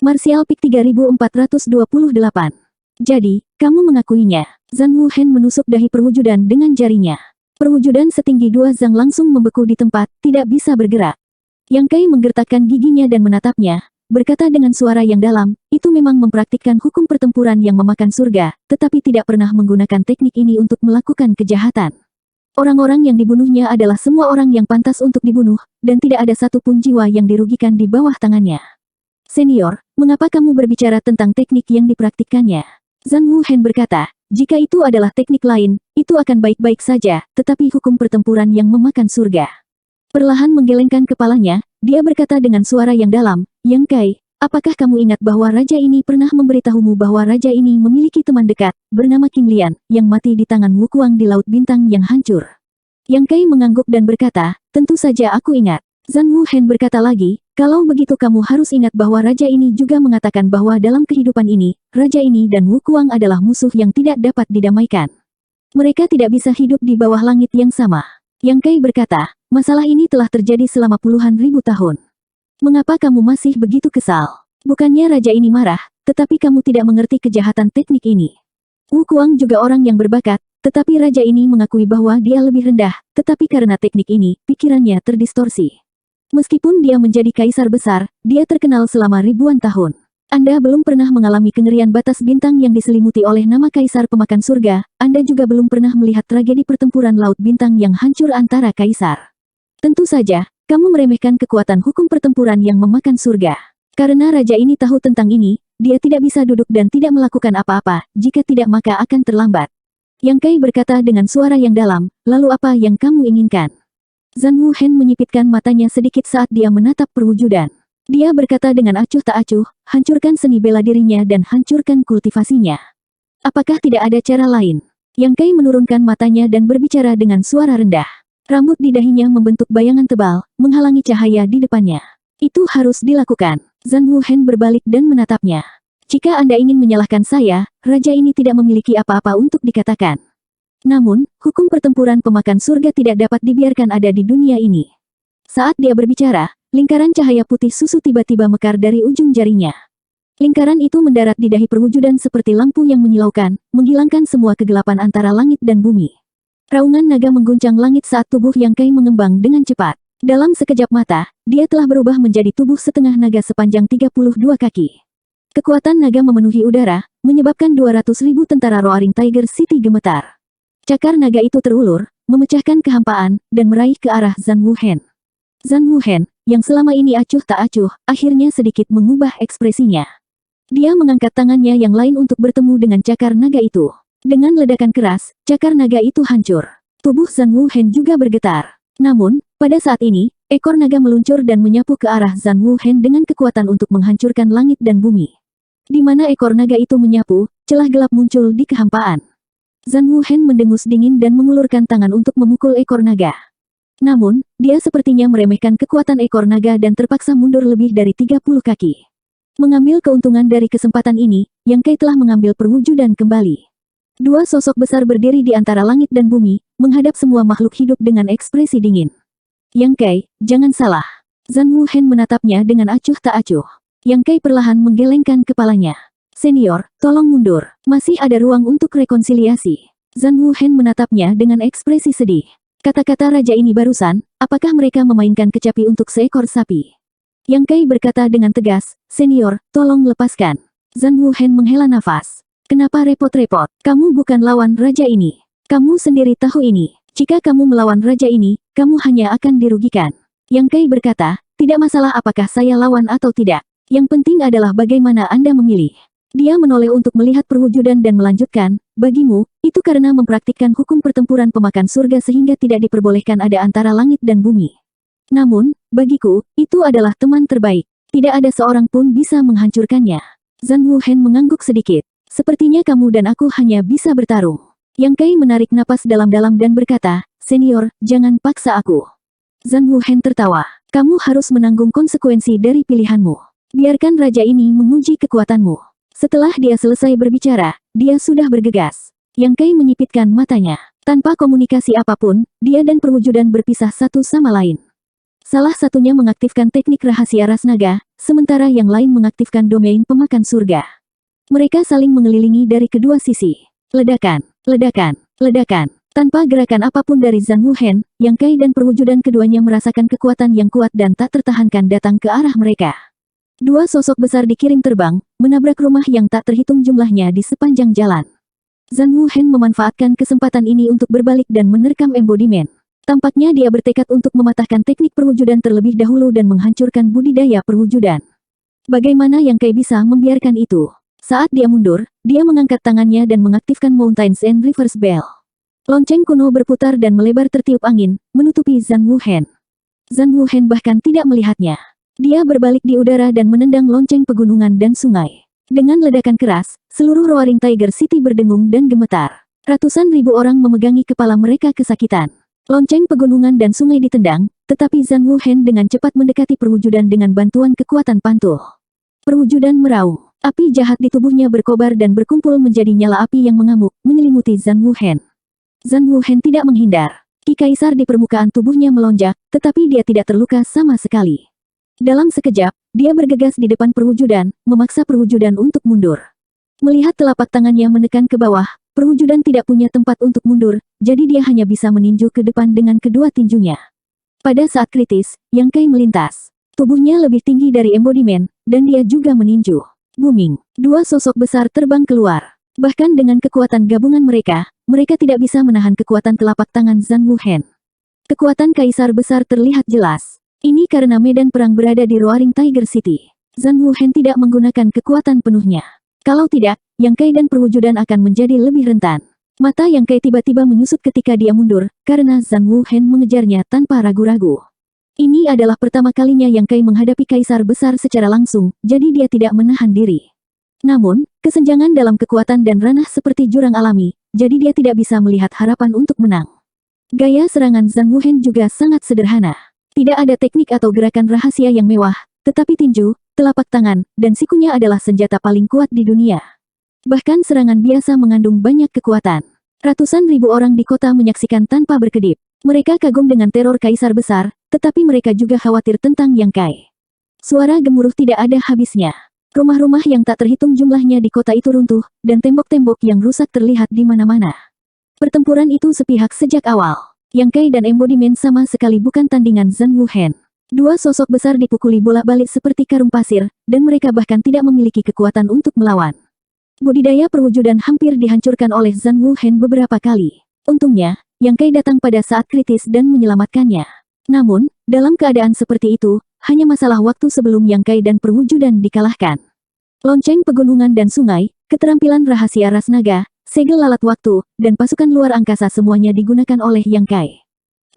Martial Peak 3428. Jadi, kamu mengakuinya. Zhan Wuhen menusuk dahi perwujudan dengan jarinya. Perwujudan setinggi 2 zang langsung membeku di tempat, tidak bisa bergerak. Yang Kai menggertakkan giginya dan menatapnya, berkata dengan suara yang dalam, itu memang mempraktikkan hukum pertempuran yang memakan surga, tetapi tidak pernah menggunakan teknik ini untuk melakukan kejahatan. Orang-orang yang dibunuhnya adalah semua orang yang pantas untuk dibunuh, dan tidak ada satupun jiwa yang dirugikan di bawah tangannya. Senior, mengapa kamu berbicara tentang teknik yang dipraktikkannya? Zhan Wuhen berkata, jika itu adalah teknik lain, itu akan baik-baik saja, tetapi hukum pertempuran yang memakan surga. Perlahan menggelengkan kepalanya, dia berkata dengan suara yang dalam, Yang Kai, apakah kamu ingat bahwa raja ini pernah memberitahumu bahwa raja ini memiliki teman dekat, bernama King Lian, yang mati di tangan Wukuang di Laut Bintang yang hancur? Yang Kai mengangguk dan berkata, tentu saja aku ingat. Zhan Wuhen berkata lagi, kalau begitu kamu harus ingat bahwa raja ini juga mengatakan bahwa dalam kehidupan ini, raja ini dan Wukuang adalah musuh yang tidak dapat didamaikan. Mereka tidak bisa hidup di bawah langit yang sama. Yang Kai berkata, masalah ini telah terjadi selama puluhan ribu tahun. Mengapa kamu masih begitu kesal? Bukannya raja ini marah, tetapi kamu tidak mengerti kejahatan teknik ini. Wukuang juga orang yang berbakat, tetapi raja ini mengakui bahwa dia lebih rendah, tetapi karena teknik ini, pikirannya terdistorsi. Meskipun dia menjadi kaisar besar, dia terkenal selama ribuan tahun. Anda belum pernah mengalami kengerian batas bintang yang diselimuti oleh nama kaisar pemakan surga, Anda juga belum pernah melihat tragedi pertempuran Laut Bintang yang hancur antara kaisar. Tentu saja, kamu meremehkan kekuatan hukum pertempuran yang memakan surga. Karena raja ini tahu tentang ini, dia tidak bisa duduk dan tidak melakukan apa-apa, jika tidak maka akan terlambat. Yang Kai berkata dengan suara yang dalam, lalu apa yang kamu inginkan? Zhan Wuhen menyipitkan matanya sedikit saat dia menatap perwujudan. Dia berkata dengan acuh tak acuh, hancurkan seni bela dirinya dan hancurkan kultivasinya. Apakah tidak ada cara lain? Yang Kai menurunkan matanya dan berbicara dengan suara rendah. Rambut di dahinya membentuk bayangan tebal, menghalangi cahaya di depannya. Itu harus dilakukan. Zhan Wuhen berbalik dan menatapnya. Jika Anda ingin menyalahkan saya, raja ini tidak memiliki apa-apa untuk dikatakan. Namun, hukum pertempuran pemakan surga tidak dapat dibiarkan ada di dunia ini. Saat dia berbicara, lingkaran cahaya putih susu tiba-tiba mekar dari ujung jarinya. Lingkaran itu mendarat di dahi perwujudan seperti lampu yang menyilaukan, menghilangkan semua kegelapan antara langit dan bumi. Raungan naga mengguncang langit saat tubuh Yang Kai mengembang dengan cepat. Dalam sekejap mata, dia telah berubah menjadi tubuh setengah naga sepanjang 32 kaki. Kekuatan naga memenuhi udara, menyebabkan 200.000 tentara Roaring Tiger City gemetar. Cakar naga itu terulur, memecahkan kehampaan, dan meraih ke arah Zhan Wuhen. Zhan Wuhen, yang selama ini acuh tak acuh, akhirnya sedikit mengubah ekspresinya. Dia mengangkat tangannya yang lain untuk bertemu dengan cakar naga itu. Dengan ledakan keras, cakar naga itu hancur. Tubuh Zhan Wuhen juga bergetar. Namun, pada saat ini, ekor naga meluncur dan menyapu ke arah Zhan Wuhen dengan kekuatan untuk menghancurkan langit dan bumi. Di mana ekor naga itu menyapu, celah gelap muncul di kehampaan. Zhan Wuhen mendengus dingin dan mengulurkan tangan untuk memukul ekor naga. Namun, dia sepertinya meremehkan kekuatan ekor naga dan terpaksa mundur lebih dari 30 kaki. Mengambil keuntungan dari kesempatan ini, Yang Kai telah mengambil perwujudan kembali. Dua sosok besar berdiri di antara langit dan bumi, menghadap semua makhluk hidup dengan ekspresi dingin. Yang Kai, jangan salah. Zhan Wuhen menatapnya dengan acuh tak acuh. Yang Kai perlahan menggelengkan kepalanya. Senior, tolong mundur. Masih ada ruang untuk rekonsiliasi. Zhan Wuhen menatapnya dengan ekspresi sedih. Kata-kata raja ini barusan, apakah mereka memainkan kecapi untuk seekor sapi? Yang Kai berkata dengan tegas, senior, tolong lepaskan. Zhan Wuhen menghela nafas. Kenapa repot-repot? Kamu bukan lawan raja ini. Kamu sendiri tahu ini. Jika kamu melawan raja ini, kamu hanya akan dirugikan. Yang Kai berkata, tidak masalah apakah saya lawan atau tidak. Yang penting adalah bagaimana Anda memilih. Dia menoleh untuk melihat perwujudan dan melanjutkan, bagimu, itu karena mempraktikkan hukum pertempuran pemakan surga sehingga tidak diperbolehkan ada antara langit dan bumi. Namun, bagiku, itu adalah teman terbaik. Tidak ada seorang pun bisa menghancurkannya. Zhan Wuhen mengangguk sedikit. Sepertinya kamu dan aku hanya bisa bertarung. Yang Kai menarik napas dalam-dalam dan berkata, senior, jangan paksa aku. Zhan Wuhen tertawa. Kamu harus menanggung konsekuensi dari pilihanmu. Biarkan raja ini menguji kekuatanmu. Setelah dia selesai berbicara, dia sudah bergegas. Yang Kai menyipitkan matanya. Tanpa komunikasi apapun, dia dan perwujudan berpisah satu sama lain. Salah satunya mengaktifkan teknik rahasia ras naga, sementara yang lain mengaktifkan domain pemakan surga. Mereka saling mengelilingi dari kedua sisi. Ledakan, ledakan, ledakan. Tanpa gerakan apapun dari Zhang Wuhen, Yang Kai dan perwujudan keduanya merasakan kekuatan yang kuat dan tak tertahankan datang ke arah mereka. Dua sosok besar dikirim terbang, menabrak rumah yang tak terhitung jumlahnya di sepanjang jalan. Zhang Wuhen memanfaatkan kesempatan ini untuk berbalik dan menerkam embodimen. Tampaknya dia bertekad untuk mematahkan teknik perwujudan terlebih dahulu dan menghancurkan budidaya perwujudan. Bagaimana Yang Kai bisa membiarkan itu? Saat dia mundur, dia mengangkat tangannya dan mengaktifkan Mountains and Rivers Bell. Lonceng kuno berputar dan melebar tertiup angin, menutupi Zhang Wuhen. Zhang Wuhen bahkan tidak melihatnya. Dia berbalik di udara dan menendang lonceng pegunungan dan sungai. Dengan ledakan keras, seluruh Roaring Tiger City berdengung dan gemetar. Ratusan ribu orang memegangi kepala mereka kesakitan. Lonceng pegunungan dan sungai ditendang, tetapi Zhang Wuhen dengan cepat mendekati perwujudan dengan bantuan kekuatan pantul. Perwujudan meraung. Api jahat di tubuhnya berkobar dan berkumpul menjadi nyala api yang mengamuk, menyelimuti Zhang Wuhen. Zhang Wuhen tidak menghindar. Ki Kaisar di permukaan tubuhnya melonjak, tetapi dia tidak terluka sama sekali. Dalam sekejap, dia bergegas di depan perwujudan, memaksa perwujudan untuk mundur. Melihat telapak tangannya menekan ke bawah, perwujudan tidak punya tempat untuk mundur, jadi dia hanya bisa meninju ke depan dengan kedua tinjunya. Pada saat kritis, Yang Kai melintas. Tubuhnya lebih tinggi dari embodimen, dan dia juga meninju. Booming. Dua sosok besar terbang keluar. Bahkan dengan kekuatan gabungan mereka tidak bisa menahan kekuatan telapak tangan Zhang Wuhen. Kekuatan Kaisar besar terlihat jelas. Ini karena medan perang berada di Roaring Tiger City. Zhang Wuhen tidak menggunakan kekuatan penuhnya. Kalau tidak, Yang Kai dan perwujudan akan menjadi lebih rentan. Mata Yang Kai tiba-tiba menyusut ketika dia mundur, karena Zhang Wuhen mengejarnya tanpa ragu-ragu. Ini adalah pertama kalinya Yang Kai menghadapi Kaisar besar secara langsung, jadi dia tidak menahan diri. Namun, kesenjangan dalam kekuatan dan ranah seperti jurang alami, jadi dia tidak bisa melihat harapan untuk menang. Gaya serangan Zhang Wuhen juga sangat sederhana. Tidak ada teknik atau gerakan rahasia yang mewah, tetapi tinju, telapak tangan, dan sikunya adalah senjata paling kuat di dunia. Bahkan serangan biasa mengandung banyak kekuatan. Ratusan ribu orang di kota menyaksikan tanpa berkedip. Mereka kagum dengan teror Kaisar besar, tetapi mereka juga khawatir tentang Yang Kai. Suara gemuruh tidak ada habisnya. Rumah-rumah yang tak terhitung jumlahnya di kota itu runtuh, dan tembok-tembok yang rusak terlihat di mana-mana. Pertempuran itu sepihak sejak awal. Yang Kai dan embodimen sama sekali bukan tandingan Zhang Wuhen. Dua sosok besar dipukuli bolak-balik seperti karung pasir, dan mereka bahkan tidak memiliki kekuatan untuk melawan. Budidaya perwujudan hampir dihancurkan oleh Zhang Wuhen beberapa kali. Untungnya, Yang Kai datang pada saat kritis dan menyelamatkannya. Namun, dalam keadaan seperti itu, hanya masalah waktu sebelum Yang Kai dan perwujudan dikalahkan. Lonceng pegunungan dan sungai, keterampilan rahasia ras naga, segel lalat waktu, dan pasukan luar angkasa semuanya digunakan oleh Yang Kai.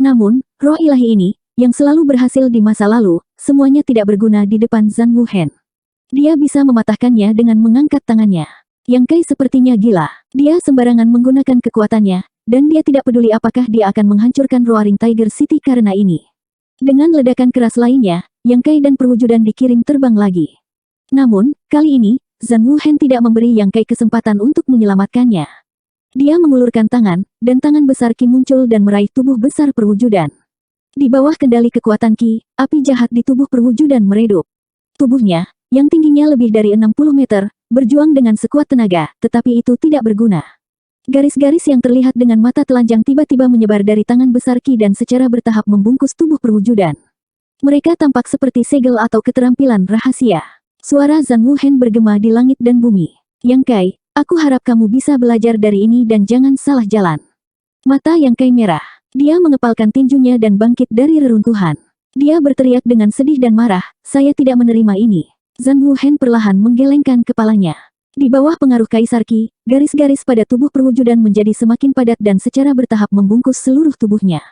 Namun, roh ilahi ini, yang selalu berhasil di masa lalu, semuanya tidak berguna di depan Zhang Wuhen. Dia bisa mematahkannya dengan mengangkat tangannya. Yang Kai sepertinya gila. Dia sembarangan menggunakan kekuatannya, dan dia tidak peduli apakah dia akan menghancurkan Roaring Tiger City karena ini. Dengan ledakan keras lainnya, Yang Kai dan perwujudan dikirim terbang lagi. Namun, kali ini, Zhang Wuhen tidak memberi Yang Kai kesempatan untuk menyelamatkannya. Dia mengulurkan tangan, dan tangan besar Qi muncul dan meraih tubuh besar perwujudan. Di bawah kendali kekuatan Qi, api jahat di tubuh perwujudan meredup. Tubuhnya, yang tingginya lebih dari 60 meter, berjuang dengan sekuat tenaga, tetapi itu tidak berguna. Garis-garis yang terlihat dengan mata telanjang tiba-tiba menyebar dari tangan besar Qi dan secara bertahap membungkus tubuh perwujudan. Mereka tampak seperti segel atau keterampilan rahasia. Suara Zhang Wuhen bergema di langit dan bumi. Yang Kai, aku harap kamu bisa belajar dari ini dan jangan salah jalan. Mata Yang Kai merah. Dia mengepalkan tinjunya dan bangkit dari reruntuhan. Dia berteriak dengan sedih dan marah, saya tidak menerima ini. Zhang Wuhen perlahan menggelengkan kepalanya. Di bawah pengaruh Kaisar Qi, garis-garis pada tubuh perwujudan menjadi semakin padat dan secara bertahap membungkus seluruh tubuhnya.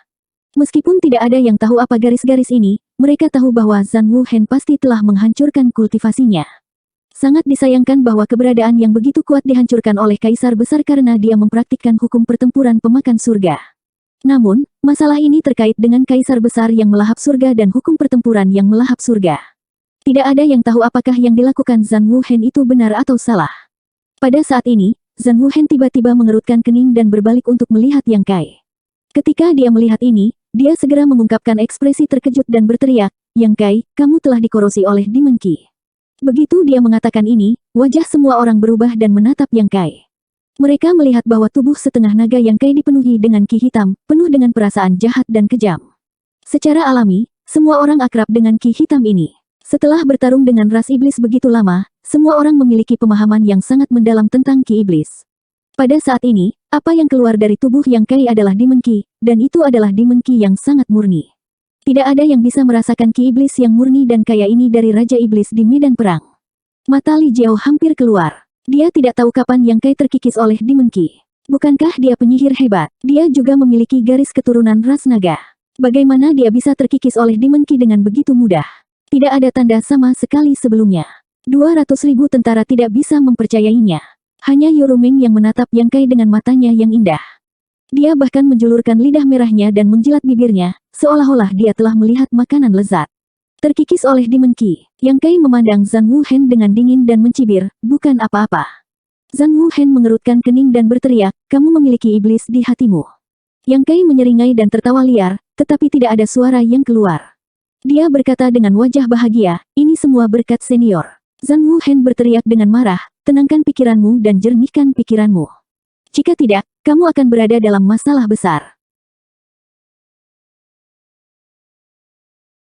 Meskipun tidak ada yang tahu apa garis-garis ini, mereka tahu bahwa Zhang Wuhen pasti telah menghancurkan kultivasinya. Sangat disayangkan bahwa keberadaan yang begitu kuat dihancurkan oleh Kaisar besar karena dia mempraktikkan hukum pertempuran pemakan surga. Namun, masalah ini terkait dengan Kaisar besar yang melahap surga dan hukum pertempuran yang melahap surga. Tidak ada yang tahu apakah yang dilakukan Zhang Wuhen itu benar atau salah. Pada saat ini, Zhang Wuhen tiba-tiba mengerutkan kening dan berbalik untuk melihat Yang Kai. Ketika dia melihat ini, dia segera mengungkapkan ekspresi terkejut dan berteriak, "Yang Kai, kamu telah dikorosi oleh Demon Qi." Begitu dia mengatakan ini, wajah semua orang berubah dan menatap Yang Kai. Mereka melihat bahwa tubuh setengah naga Yang Kai dipenuhi dengan ki hitam, penuh dengan perasaan jahat dan kejam. Secara alami, semua orang akrab dengan ki hitam ini. Setelah bertarung dengan ras iblis begitu lama, semua orang memiliki pemahaman yang sangat mendalam tentang ki iblis. Pada saat ini, apa yang keluar dari tubuh Yang Kai adalah Demon Qi, dan itu adalah Demon Qi yang sangat murni. Tidak ada yang bisa merasakan ki iblis yang murni dan kaya ini dari Raja Iblis di medan perang. Mata Li Jiao hampir keluar. Dia tidak tahu kapan Yang Kai terkikis oleh Demon Qi. Bukankah dia penyihir hebat? Dia juga memiliki garis keturunan ras naga. Bagaimana dia bisa terkikis oleh Demon Qi dengan begitu mudah? Tidak ada tanda sama sekali sebelumnya. 200.000 tentara tidak bisa mempercayainya. Hanya Yorumeng yang menatap Yang Kai dengan matanya yang indah. Dia bahkan menjulurkan lidah merahnya dan menjilat bibirnya, seolah-olah dia telah melihat makanan lezat. Terkikis oleh Demon Qi, Yang Kai memandang Zhang Wuhen dengan dingin dan mencibir, bukan apa-apa. Zhang Wuhen mengerutkan kening dan berteriak, "Kamu memiliki iblis di hatimu." Yang Kai menyeringai dan tertawa liar, tetapi tidak ada suara yang keluar. Dia berkata dengan wajah bahagia, "Ini semua berkat senior." Zhang Wuhen berteriak dengan marah, "Tenangkan pikiranmu dan jernihkan pikiranmu. Jika tidak, kamu akan berada dalam masalah besar."